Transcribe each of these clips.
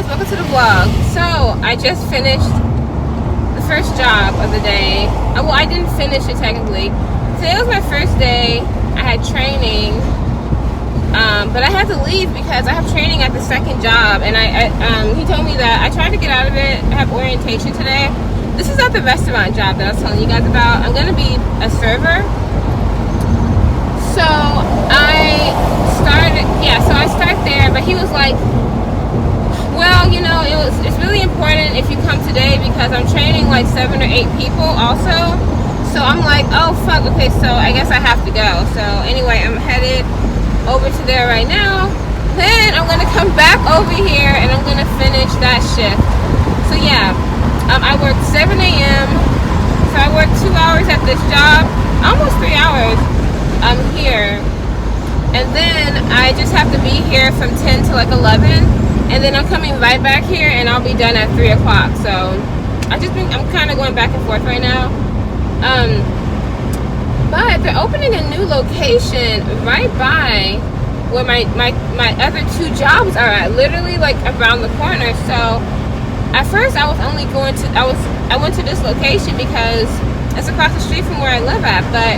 guys, welcome to the vlog. So I just finished the first job of the day. Well, I didn't finish it technically. Today was my first day. I had training, but I had to leave because I have training at the second job, and he told me that I tried to get out of it. I have orientation today. This is not the restaurant job that I was telling you guys about. I'm gonna be a server. So I start there, but he was like, well, you know, it's really important if you come today because I'm training like 7 or 8 people also. So I'm like, oh fuck, okay, so I guess I have to go. So anyway, I'm headed over to there right now. Then I'm gonna come back over here and I'm gonna finish that shift. So yeah, I work 7 a.m. So I work 2 hours at this job, almost 3 hours. I'm here, and then I just have to be here from 10 to like 11, and then I'm coming right back here and I'll be done at 3 o'clock. So I'm kind of going back and forth right now. But they're opening a new location right by where my other 2 jobs are at, literally like around the corner. So at first I went to this location because it's across the street from where I live at, but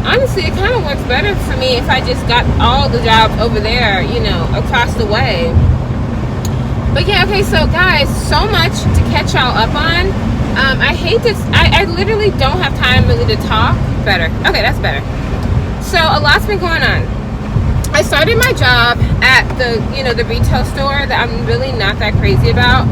honestly, it kind of works better for me if I just got all the jobs over there, you know, across the way. But yeah, okay, so guys, so much to catch y'all up on. I hate this. I literally don't have time really to talk. Better. Okay, that's better. So a lot's been going on. I started my job at the retail store that I'm really not that crazy about,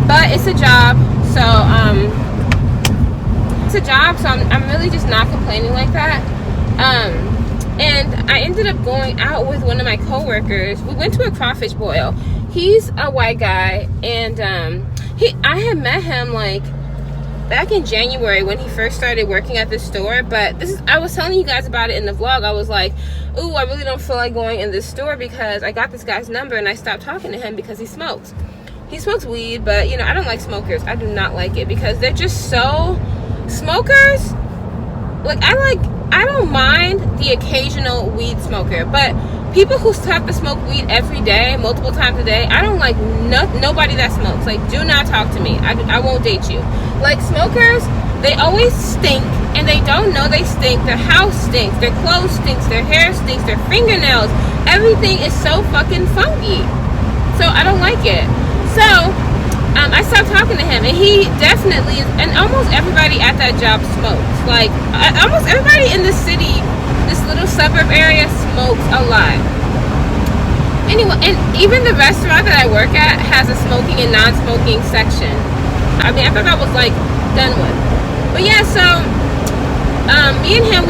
but it's a job. So I'm really just not complaining like that. And I ended up going out with one of my coworkers. We went to a crawfish boil. He's a white guy, and I had met him like back in January when he first started working at the store. But I was telling you guys about it in the vlog. I was like, ooh, I really don't feel like going in this store because I got this guy's number and I stopped talking to him because he smokes. He smokes weed, but you know, I don't like smokers. I do not like it because they're just so smokers. Like I don't mind the occasional weed smoker, but people who have to smoke weed every day, multiple times a day, I don't like nobody that smokes. Like, do not talk to me. I won't date you. Like, smokers, they always stink, and they don't know they stink. Their house stinks, their clothes stinks, their hair stinks, their fingernails. Everything is so fucking funky. So I don't like it. So I stopped talking to him, and he definitely, and almost everybody at that job smokes. Like, almost everybody in the city, this little suburb area, smokes a lot. Anyway, and even the restaurant that I work at has a smoking and non-smoking section. I mean, I thought that was like done with. But yeah, so me and him,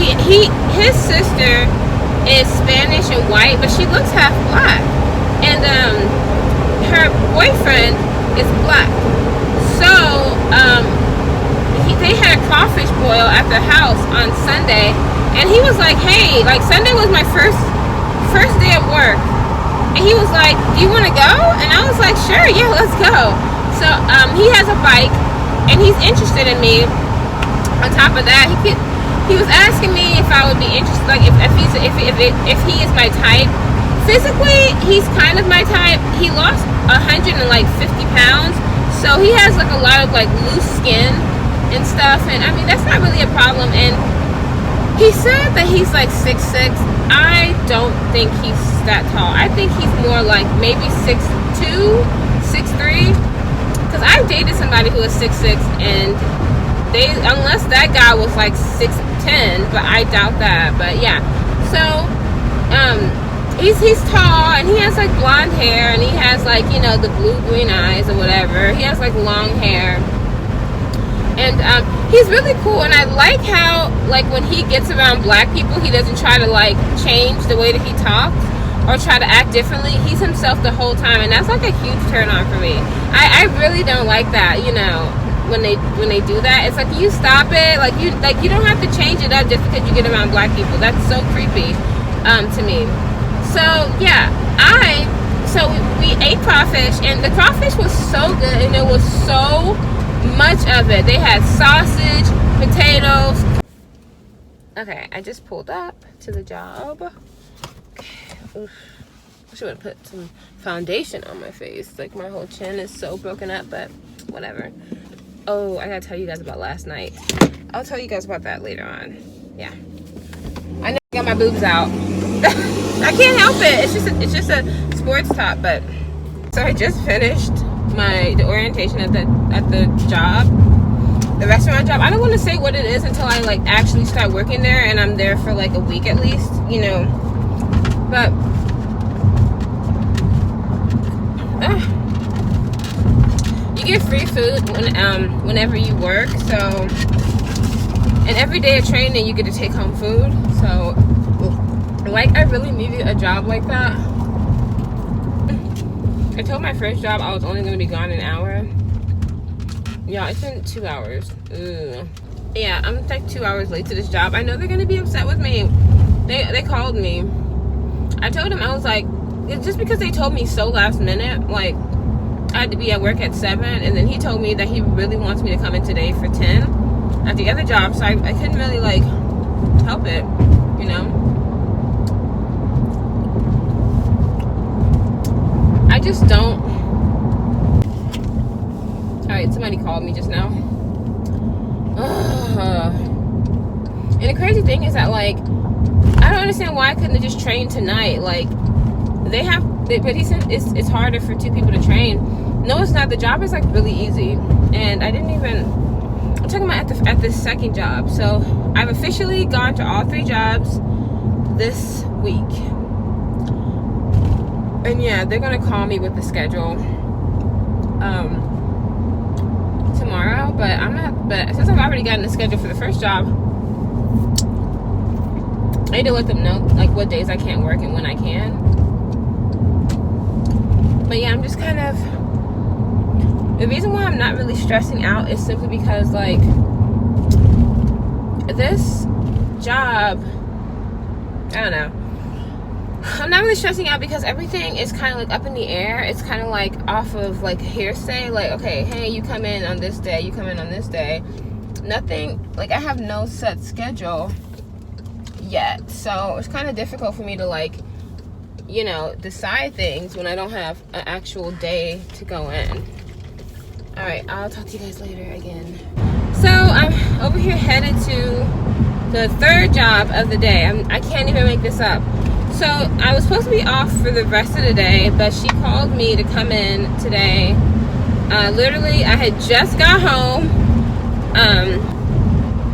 his sister is Spanish and white, but she looks half black, and her boyfriend is black. So they had a crawfish boil at their house on Sunday, and he was like, hey, like Sunday was my first day of work, and he was like, do you want to go? And I was like, sure, yeah, let's go. So he has a bike and he's interested in me. On top of that, he was asking me if I would be interested, like if he is my type. Physically, he's kind of my type. He lost 150 pounds, so he has like a lot of like loose skin and stuff, and I mean, that's not really a problem. And he said that he's like 6'6". I don't think he's that tall. I think he's more like maybe 6'2", 6'3", because I've dated somebody who was 6'6", and unless that guy was like 6'10", but I doubt that. But yeah, so he's tall, and he has like blonde hair, and he has like, you know, the blue-green eyes or whatever. He has like long hair, and he's really cool. And I like how, like, when he gets around black people, he doesn't try to like change the way that he talks or try to act differently. He's himself the whole time, and that's like a huge turn on for me. I really don't like that, you know, when they do that. It's like, you stop it. Like you don't have to change it up just because you get around black people. That's so creepy to me. So yeah, we ate crawfish, and the crawfish was so good, and there was so much of it. They had sausage, potatoes. Okay, I just pulled up to the job. Okay. Oof. should have put some foundation on my face. Like, my whole chin is so broken up, but whatever. Oh, I gotta tell you guys about last night. I'll tell you guys about that later on. Yeah. I know I got my boobs out. I can't help it. It's just a sports top, but so I just finished the orientation at the job, the restaurant job. I don't want to say what it is until I like actually start working there, and I'm there for like a week at least, you know. But you get free food whenever you work. So, and every day of training you get to take home food. So, like, I really needed a job like that. I told my first job I was only going to be gone an hour. Yeah, it's been 2 hours. Ugh. Yeah, I'm like 2 hours late to this job. I know they're going to be upset with me. They called me. I told them, I was like, it's just because they told me so last minute, like, I had to be at work at 7, and then he told me that he really wants me to come in today for 10 at the other job, so I couldn't really, like, help it, you know? I just don't. Alright, somebody called me just now. And the crazy thing is that, like, I don't understand why I couldn't have just trained tonight. Like, but he said it's harder for 2 people to train. No, it's not. The job is like really easy, and I'm talking about at the second job. So I've officially gone to all 3 jobs this week, and yeah, they're gonna call me with the schedule tomorrow. But since I've already gotten the schedule for the first job, I need to let them know like what days I can't work and when I can. But yeah, I'm just kind of, the reason why I'm not really stressing out is simply because, like, this job, I don't know, I'm not really stressing out because everything is kind of like up in the air. It's kind of like off of like hearsay, like, okay, hey, you come in on this day, you come in on this day. Nothing, like, I have no set schedule yet, so it's kind of difficult for me to, like, you know, decide things when I don't have an actual day to go in. All right, I'll talk to you guys later again. So I'm over here headed to the 3rd job of the day. I can't even make this up. So I was supposed to be off for the rest of the day, but she called me to come in today. Literally, I had just got home.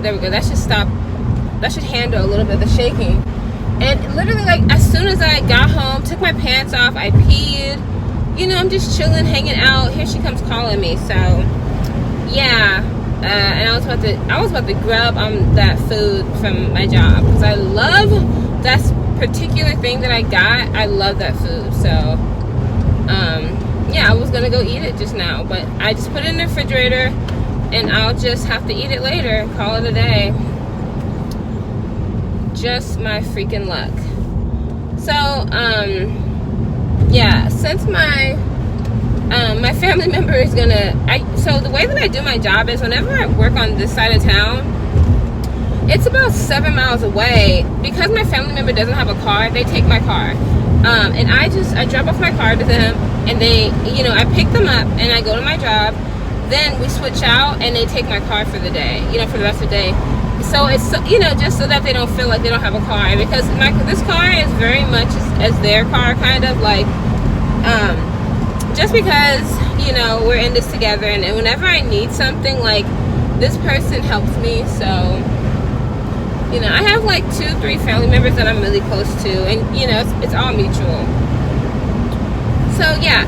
There we go. That should stop. That should handle a little bit of the shaking. And literally, like, as soon as I got home, took my pants off, I peed. You know, I'm just chilling, hanging out. Here she comes calling me. So, yeah. And I was about to grub on that food from my job, because I love that particular thing that I got. I love that food. So, yeah, I was gonna go eat it just now, but I just put it in the refrigerator, and I'll just have to eat it later. Call it a day. Just my freaking luck. So, yeah, since my family member is so the way that I do my job is whenever I work on this side of town, it's about 7 miles away. Because my family member doesn't have a car, they take my car. And I drop off my car to them, and they, you know, I pick them up and I go to my job. Then we switch out and they take my car for the day, you know, for the rest of the day. So it's, you know, just so that they don't feel like they don't have a car, because this car is very much as their car, kind of like, just because, you know, we're in this together, and whenever I need something, like, this person helps me. So, you know, I have like 2-3 family members that I'm really close to, and, you know, it's all mutual. So yeah,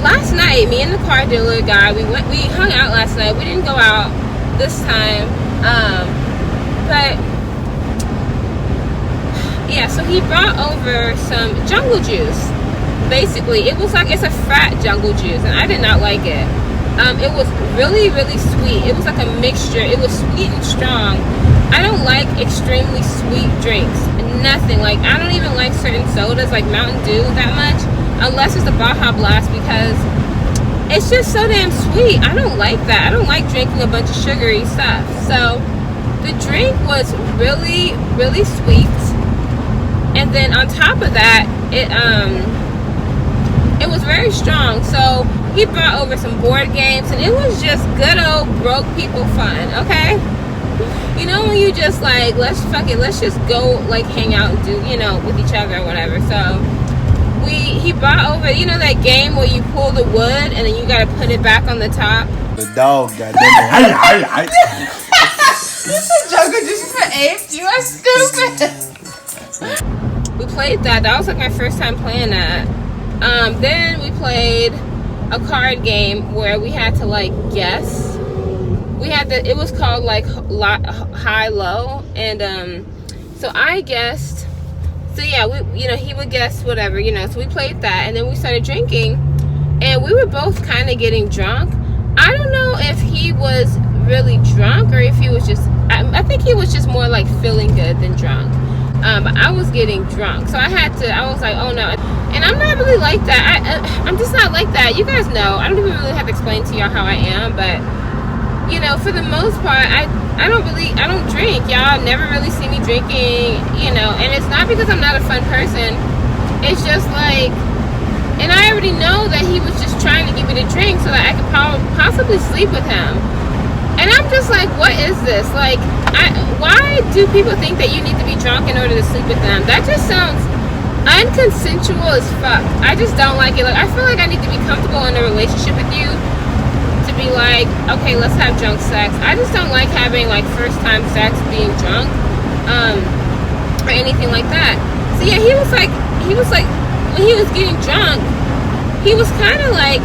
last night, me and the car dealer guy, we hung out last night. We didn't go out this time. But yeah, so he brought over some jungle juice. Basically, it's a frat jungle juice, and I did not like it. It was really, really sweet. It was like a mixture. It was sweet and strong. I don't like extremely sweet drinks. Nothing. Like, I don't even like certain sodas, like Mountain Dew, that much, unless it's a Baja Blast, because it's just so damn sweet. I don't like that. I don't like drinking a bunch of sugary stuff. So the drink was really, really sweet. And then on top of that, it was very strong. So he brought over some board games, and it was just good old broke people fun, okay? You know, when you just like, let's just go like hang out and do, you know, with each other or whatever. So he brought over, you know, that game where you pull the wood and then you gotta put it back on the top. The dog got that. This is Joker just for apes. You are stupid. We played that. That was like my first time playing that. Then we played a card game where we had to like guess. It was called like high low, and so I guessed. So yeah, he would guess whatever, you know. So we played that, and then we started drinking, and we were both kind of getting drunk. I don't know if he was really drunk or if he was just. I think he was just more like feeling good than drunk. But I was getting drunk, so I was like, oh no. And I'm not really like that. I'm just not like that. You guys know. I don't even really have to explain to y'all how I am, but you know, for the most part, I don't drink. Y'all never really see me drinking, you know, and it's not because I'm not a fun person. It's just like, and I already know that he was just trying to get me to drink so that I could possibly sleep with him. And I'm just like, what is this? Like, why do people think that you need to be drunk in order to sleep with them? That just sounds unconsensual as fuck. I just don't like it. Like, I feel like I need to be comfortable in a relationship with you to be like, okay, let's have drunk sex. I just don't like having like first time sex being drunk, or anything like that. So yeah, he was like when he was getting drunk, he was kind of like,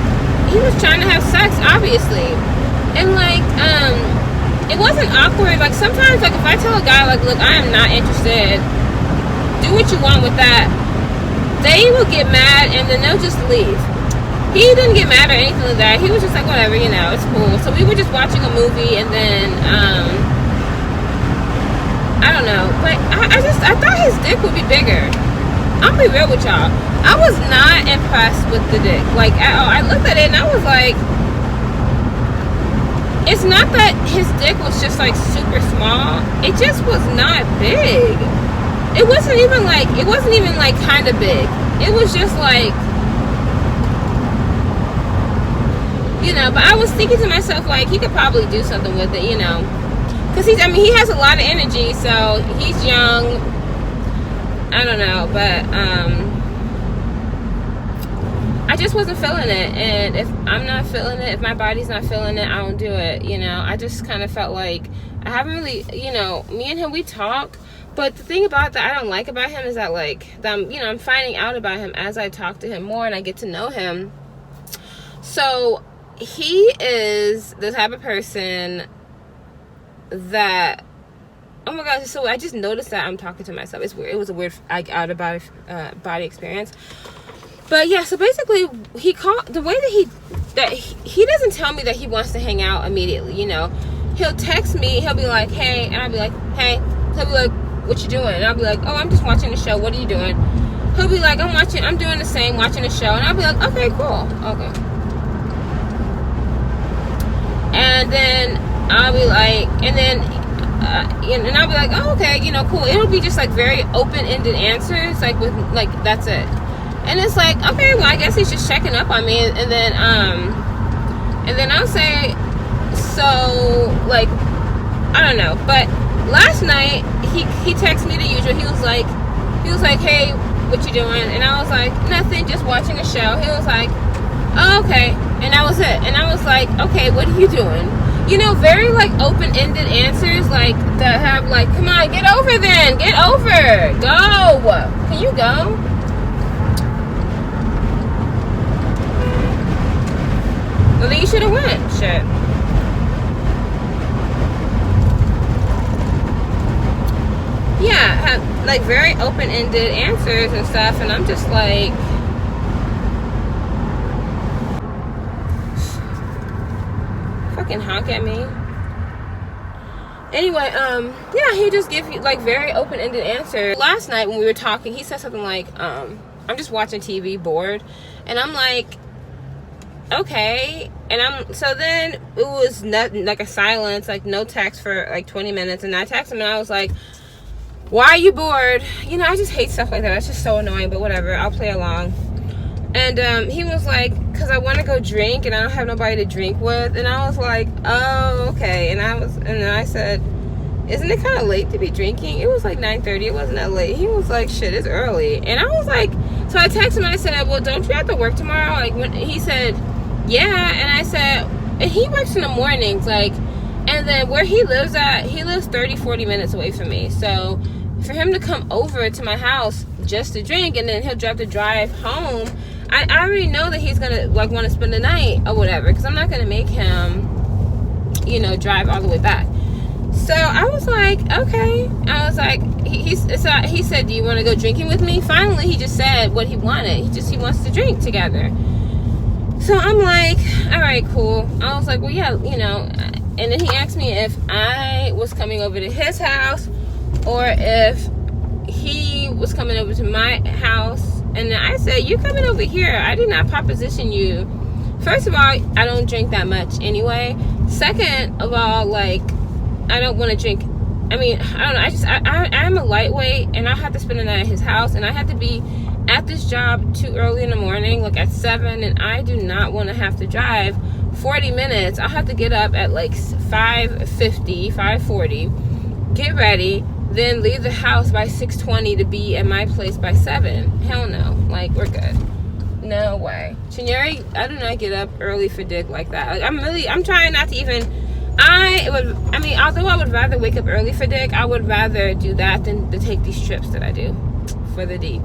he was trying to have sex, obviously. And like, it wasn't awkward. Like sometimes, like if I tell a guy, like, look, I am not interested, do what you want with that, they will get mad and then they'll just leave. He didn't get mad or anything like that. He was just like, whatever, you know, it's cool. So we were just watching a movie, and then I don't know, but I thought his dick would be bigger. I'll be real with y'all. I was not impressed with the dick, like at all. I looked at it and I was like, it's not that his dick was just like super small. It just was not big. It wasn't even like kind of big. It was just like, you know, but I was thinking to myself, like, he could probably do something with it, you know, because he has a lot of energy, so he's young. I don't know, but I just wasn't feeling it, and if I'm not feeling it, if my body's not feeling it, I don't do it, you know. I just kind of felt like I haven't really, you know, me and him, we talk, but the thing about that I don't like about him is that, like, you know, I'm finding out about him as I talk to him more and I get to know him. So he is the type of person that, oh my gosh, so I just noticed that I'm talking to myself. It's weird. It was a weird, like, out of body experience. But yeah, so basically he called, the way that he doesn't tell me that he wants to hang out immediately, you know. He'll text me, he'll be like, hey, and I'll be like, hey. He'll be like, what you doing? And I'll be like, oh, I'm just watching the show. What are you doing? He'll be like, I'm doing the same, watching the show. And I'll be like, okay, cool, okay. And then I'll be like, and I'll be like, oh, okay, you know, cool. It'll be just like very open-ended answers, like with, like, that's it. And it's like, okay, well, I guess he's just checking up on me. And then I'll say, so, like, I don't know. But last night, he texted me the usual. He was like, hey, what you doing? And I was like, nothing, just watching a show. He was like, oh, okay. And that was it. And I was like, okay, what are you doing? You know, very, like, open-ended answers, like, that have, like, come on, get over then. Get over. Go. Can you go? Well, then you should have went. Shit. Yeah, have, like, very open-ended answers and stuff, and I'm just like, fucking honk at me. Anyway, yeah, he just gives you, like, very open-ended answers. Last night when we were talking, he said something like, I'm just watching TV, bored, and I'm like, okay. And so then it was nothing, like a silence, like no text for like 20 minutes, and I texted him and I was like, why are you bored? You know, I just hate stuff like that. That's just so annoying, but whatever, I'll play along. And he was like, because I want to go drink and I don't have nobody to drink with. And I was like, oh, okay. And then I said, isn't it kind of late to be drinking? It was like 9:30. It wasn't that late. He was like, shit, it's early. And I was like, so I texted him and I said, well, don't you have to work tomorrow? Like, he said, yeah. And I said, and he works in the mornings, like, and then where he lives 30, 40 minutes away from me. So for him to come over to my house just to drink, and then he'll have to drive home, I already know that he's gonna like want to spend the night or whatever, because I'm not gonna make him, you know, drive all the way back. So I was like, okay. I was like, he said, do you want to go drinking with me? Finally, he just said what he wanted. He wants to drink together. So I'm like, all right, cool. I was like, well, yeah, you know. And then he asked me if I was coming over to his house or if he was coming over to my house. And then I said, you're coming over here. I did not proposition you. First of all, I don't drink that much anyway. Second of all, like, I don't want to drink. I mean, I don't know. I'm a lightweight, and I have to spend the night at his house, and I have to be at this job too early in the morning, like at 7, and I do not want to have to drive 40 minutes. I'll have to get up at like 5:50, 5:40, get ready, then leave the house by 6:20 to be at my place by 7. Hell no. Like, we're good. No way. Chinyere, I do not get up early for dick like that. Like, I'm trying not to even. Although I would rather wake up early for dick, I would rather do that than to take these trips that I do for the D.